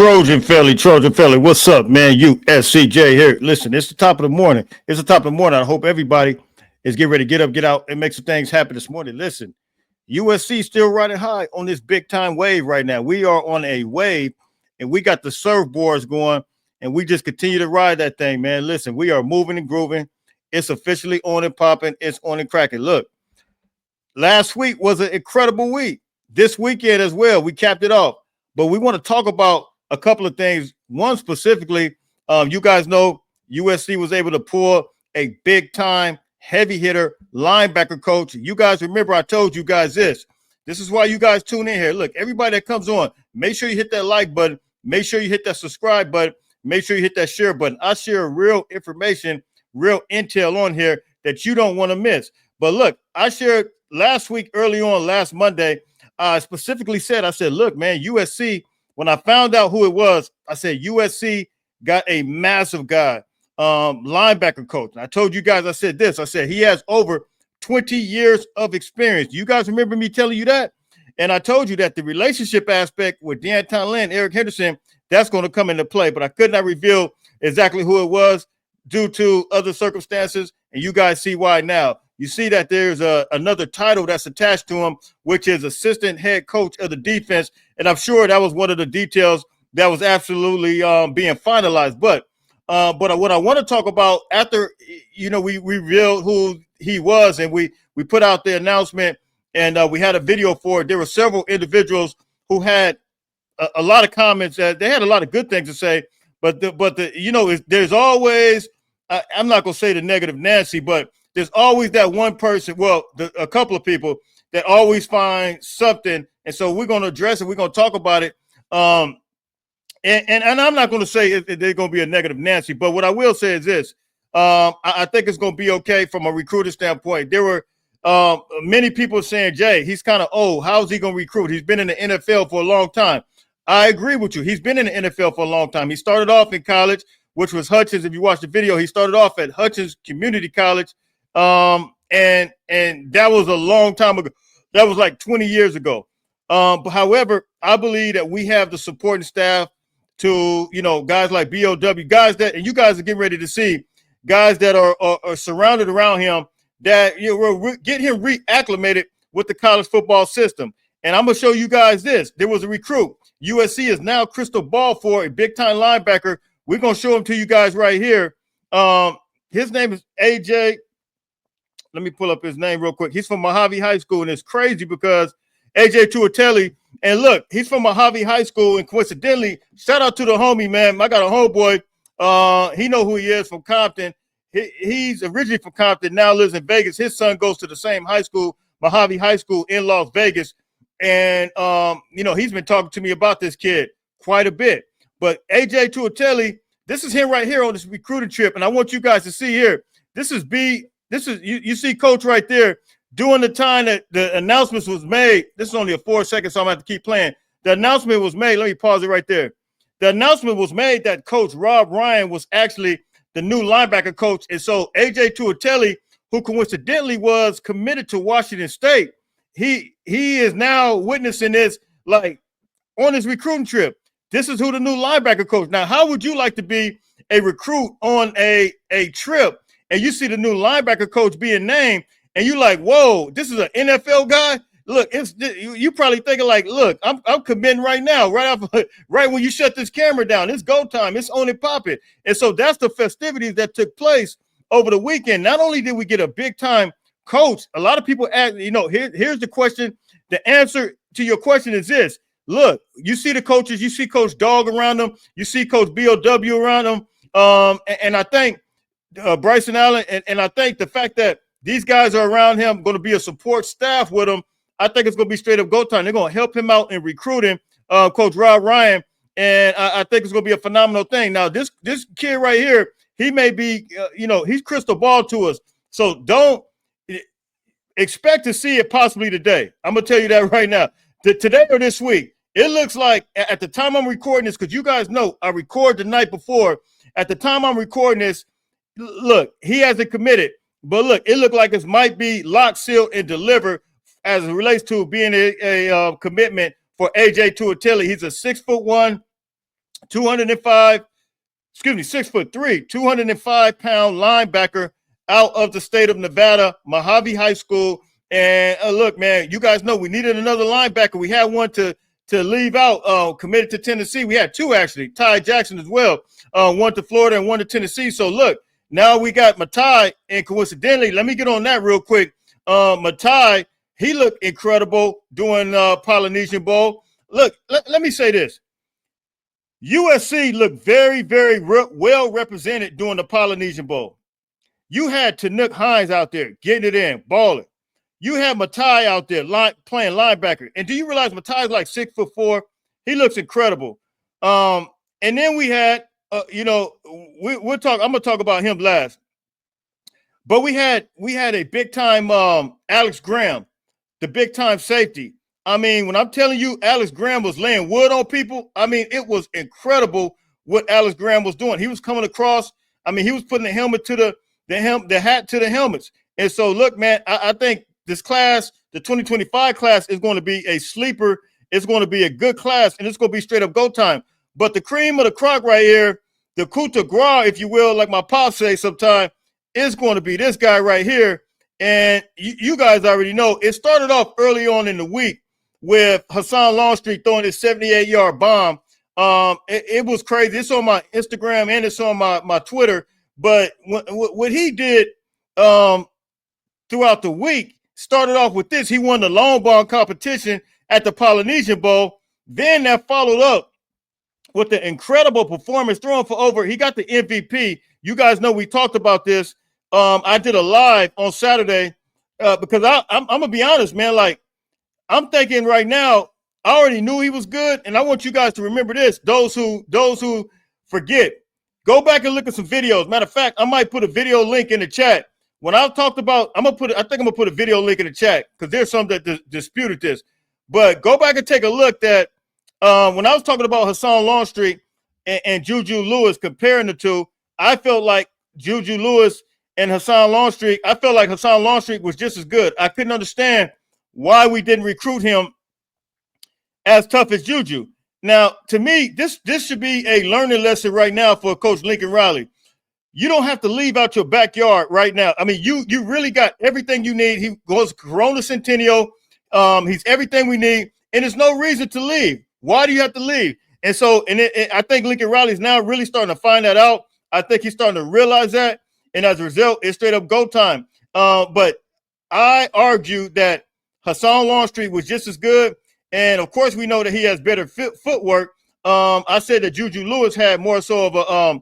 Trojan Philly. What's up, man? USCJ here. Listen, it's the top of the morning. I hope everybody is getting ready to get up, get out, and make some things happen this morning. Listen, USC still riding high on this big time wave right now. We are on a wave, and we got the surfboards going, and we just continue to ride that thing, man. Listen, we are moving and grooving. It's officially on and popping. It's on and cracking. Look, last week was an incredible week. This weekend as well, we capped it off. But we want to talk about a couple of things. One specifically, you guys know USC was able to pull a big-time heavy hitter linebacker coach. You guys remember I told you guys this. This is why you guys tune in here. Look, everybody that comes on, make sure you hit that like button. Make sure you hit that subscribe button. Make sure you hit that share button. I share real information, real intel on here that you don't want to miss. But look, I shared last week, early on, last Monday, I specifically said, I said, look, man, USC, when I found out who it was, I said, USC got a massive guy, linebacker coach. And I told you guys, I said this, I said, he has over 20 years of experience. You guys remember me telling you that? And I told you that the relationship aspect with D'Anton Lynn, Eric Henderson, that's going to come into play. But I could not reveal exactly who it was due to other circumstances. And you guys see why now. You see that there's another title that's attached to him, which is assistant head coach of the defense. And I'm sure that was one of the details that was absolutely being finalized. But what I want to talk about after, we revealed who he was and we put out the announcement and we had a video for it. There were several individuals who had a lot of comments. They had a lot of good things to say. But there's always, I'm not going to say the negative Nancy, but there's always that one person, a couple of people that always find something. And so we're going to address it. We're going to talk about it. And I'm not going to say there's going to be a negative Nancy, but what I will say is this. I think it's going to be okay from a recruiter standpoint. There were many people saying, Jay, he's kind of old. How's he going to recruit? He's been in the NFL for a long time. I agree with you. He's been in the NFL for a long time. He started off in college, which was Hutchins. If you watch the video, he started off at Hutchins Community College. And that was a long time ago. That was like 20 years ago. But however, I believe that we have the supporting staff to, guys like BOW, guys that, and you guys are getting ready to see guys that are surrounded around him that, will get him reacclimated with the college football system. And I'm going to show you guys this. There was a recruit. USC is now crystal ball for a big time linebacker. We're going to show him to you guys right here. His name is AJ. Let me pull up his name real quick. He's from Mojave High School, and it's crazy because AJ Tuatelli, and look, he's from Mojave High School, and coincidentally, shout out to the homie, man. I got a homeboy. He know who he is from Compton. He's originally from Compton, now lives in Vegas. His son goes to the same high school, Mojave High School in Las Vegas. And, he's been talking to me about this kid quite a bit. But AJ Tuatelli, this is him right here on this recruiting trip, and I want you guys to see here. This is you see Coach right there during the time that the announcements was made. This is only a 4 seconds, so I'm going to have to keep playing. The announcement was made. Let me pause it right there. The announcement was made that Coach Rob Ryan was actually the new linebacker coach. And so AJ Tuatelli, who coincidentally was committed to Washington State, he is now witnessing this like on his recruiting trip. This is who the new linebacker coach. Now, how would you like to be a recruit on a trip and you see the new linebacker coach being named, and you're like, whoa, this is an NFL guy? Look, you probably thinking like, look, I'm committing right now, right when you shut this camera down. It's go time. It's on and popping. And so that's the festivities that took place over the weekend. Not only did we get a big-time coach, a lot of people ask, here's the question. The answer to your question is this. Look, you see the coaches. You see Coach Dog around them. You see Coach BOW around them. And I think Bryson Allen, and I think the fact that these guys are around him, going to be a support staff with him, I think it's going to be straight up go time. They're going to help him out in recruiting, Coach Rob Ryan, and I think it's going to be a phenomenal thing. Now, this kid right here, he may be, he's crystal ball to us, so don't expect to see it possibly today. I'm going to tell you that right now. Today or this week, it looks like at the time I'm recording this, because you guys know I record the night before. At the time I'm recording this, look, he hasn't committed, but look, it looked like it might be locked, sealed, and delivered as it relates to being a commitment for AJ Tuatelli. He's a 6'1", 205, 6'3", 205-pound linebacker out of the state of Nevada, Mojave High School. And look, man, you guys know we needed another linebacker. We had one to leave out, committed to Tennessee. We had two, actually, Ty Jackson as well, one to Florida and one to Tennessee. So, look, now we got Matai, and coincidentally, let me get on that real quick. Matai, he looked incredible doing Polynesian Bowl. Look, let me say this. USC looked very, very well represented during the Polynesian Bowl. You had Tanuk Hines out there getting it in, balling. You had Matai out there playing linebacker. And do you realize Matai's like 6'4"? He looks incredible. And then we had, we'll talk. I'm gonna talk about him last. But we had a big time Alex Graham, the big time safety. I mean, when I'm telling you, Alex Graham was laying wood on people. I mean, it was incredible what Alex Graham was doing. He was coming across. I mean, he was putting the helmet to the hat to the helmets. And so, look, man, I think this class, the 2025 class, is going to be a sleeper. It's going to be a good class, and it's going to be straight up go time. But the cream of the crop right here, the coup de grace, if you will, like my pop say sometime, is going to be this guy right here. And you guys already know it started off early on in the week with Hassan Longstreet throwing his 78-yard bomb. It was crazy. It's on my Instagram and it's on my Twitter. But what he did throughout the week started off with this. He won the long ball competition at the Polynesian Bowl. Then that followed up with the incredible performance throwing for over. He got the MVP. You guys know we talked about this. I did a live on Saturday because I'm going to be honest, man. Like, I'm thinking right now, I already knew he was good, and I want you guys to remember this. Those who forget, go back and look at some videos. Matter of fact, I might put a video link in the chat. When I talked about, I think I'm gonna put a video link in the chat because there's some that disputed this. But go back and take a look that when I was talking about Hassan Longstreet and Juju Lewis, comparing the two, I felt like Juju Lewis and Hassan Longstreet, I felt like Hassan Longstreet was just as good. I couldn't understand why we didn't recruit him as tough as Juju. Now, to me, this should be a learning lesson right now for Coach Lincoln Riley. You don't have to leave out your backyard right now. I mean, you really got everything you need. He goes Corona Centennial. He's everything we need, and there's no reason to leave. Why do you have to leave? And so, I think Lincoln Riley is now really starting to find that out. I think he's starting to realize that, and as a result, it's straight up go time. But I argue that Hassan Longstreet was just as good. And of course, we know that he has better footwork. I said that Juju Lewis had more so of a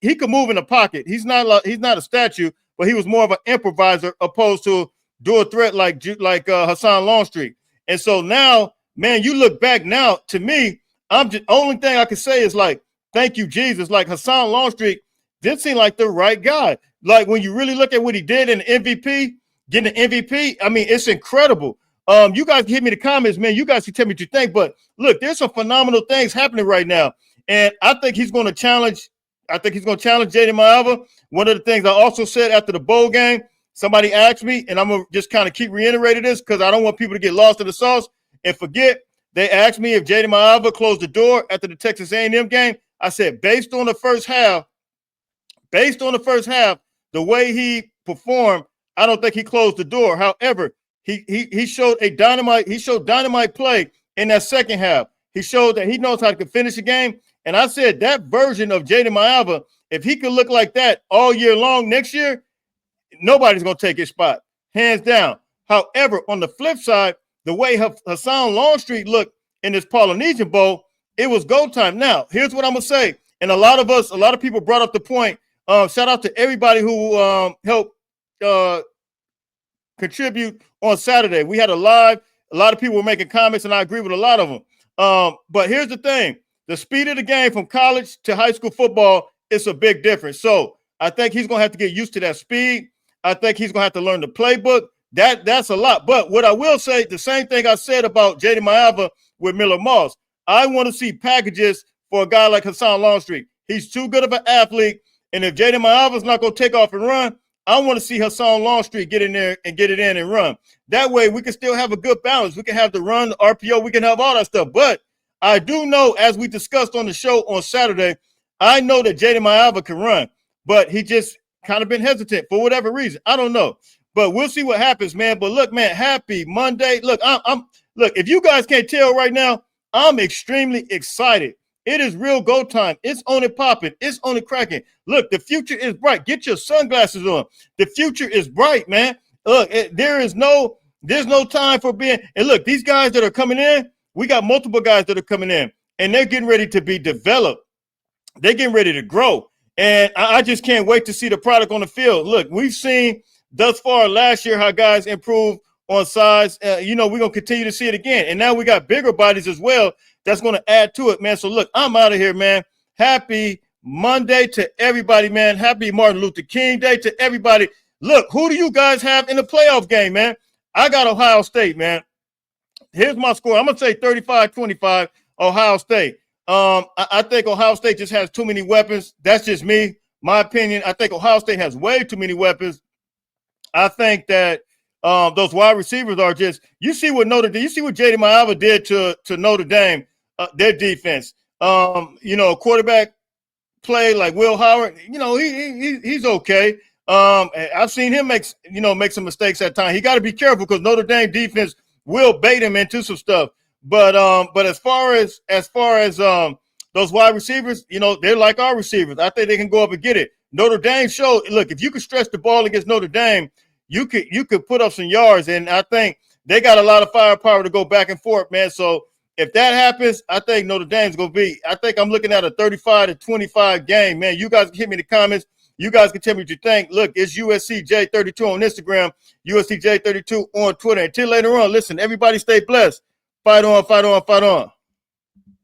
he could move in the pocket. He's not a statue, but he was more of an improviser opposed to dual threat like Hassan Longstreet. And so now, man, you look back now. To me, only thing I can say is like, thank you, Jesus. Like Hassan Longstreet did seem like the right guy. Like when you really look at what he did in the MVP. Getting an MVP, I mean, it's incredible. You guys can hit me in the comments, man. You guys can tell me what you think. But look, there's some phenomenal things happening right now. And I think he's going to challenge. I think he's going to challenge Jaden Maiava. One of the things I also said after the bowl game, somebody asked me, and I'm going to just kind of keep reiterating this because I don't want people to get lost in the sauce and forget. They asked me if Jaden Maiava closed the door after the Texas A&M game. I said, based on the first half, the way he performed, I don't think he closed the door. However, he showed dynamite play in that second half. He showed that he knows how to finish a game. And I said that version of Jaden Maiava, if he could look like that all year long next year, nobody's going to take his spot, hands down. However, on the flip side, the way Hassan Longstreet looked in this Polynesian Bowl, it was go time. Now, here's what I'm going to say. And a lot of people brought up the point. Shout out to everybody who helped contribute on Saturday. We had a live. A lot of people were making comments, and I agree with a lot of them. But here's the thing. The speed of the game from college to high school football is a big difference. So I think he's going to have to get used to that speed. I think he's going to have to learn the playbook. That's a lot. But what I will say, the same thing I said about Jaden Maiava with Miller Moss, I want to see packages for a guy like Hassan Longstreet. He's too good of an athlete. And if Jaden Maiava's not going to take off and run, I want to see Hassan Longstreet get in there and get it in and run. That way we can still have a good balance. We can have the run, the RPO, we can have all that stuff. But I do know, as we discussed on the show on Saturday, I know that Jaden Maiava can run, but he just kind of been hesitant for whatever reason. I don't know. But we'll see what happens, man. But look, man, happy Monday. Look, look, if you guys can't tell right now, I'm extremely excited. It is real go time. It's on it popping. It's on it cracking. Look, the future is bright. Get your sunglasses on. The future is bright, man. Look, there's no time for being. And look, these guys that are coming in, we got multiple guys that are coming in, and they're getting ready to be developed. They're getting ready to grow. And I just can't wait to see the product on the field. Look, we've seen thus far last year how guys improved on size. We're going to continue to see it again. And now we got bigger bodies as well that's going to add to it, man. So, look, I'm out of here, man. Happy Monday to everybody, man. Happy Martin Luther King Day to everybody. Look, who do you guys have in the playoff game, man? I got Ohio State, man. Here's my score. I'm going to say 35-25, Ohio State. I think Ohio State just has too many weapons. That's just me, my opinion. I think Ohio State has way too many weapons. I think that those wide receivers are just – you see what Jaden Maiava did to Notre Dame, their defense. Quarterback play like Will Howard, he's okay. I've seen him make some mistakes at times. He got to be careful because Notre Dame defense will bait him into some stuff. But as far as those wide receivers, they're like our receivers. I think they can go up and get it. Notre Dame showed, look, if you could stretch the ball against Notre Dame, you could put up some yards, and I think they got a lot of firepower to go back and forth, man. So if that happens, I think Notre Dame's going to be – I think I'm looking at a 35-25 game, man. You guys can hit me in the comments. You guys can tell me what you think. Look, it's USCJ32 on Instagram, USCJ32 on Twitter. Until later on, listen, everybody stay blessed. Fight on, fight on, fight on.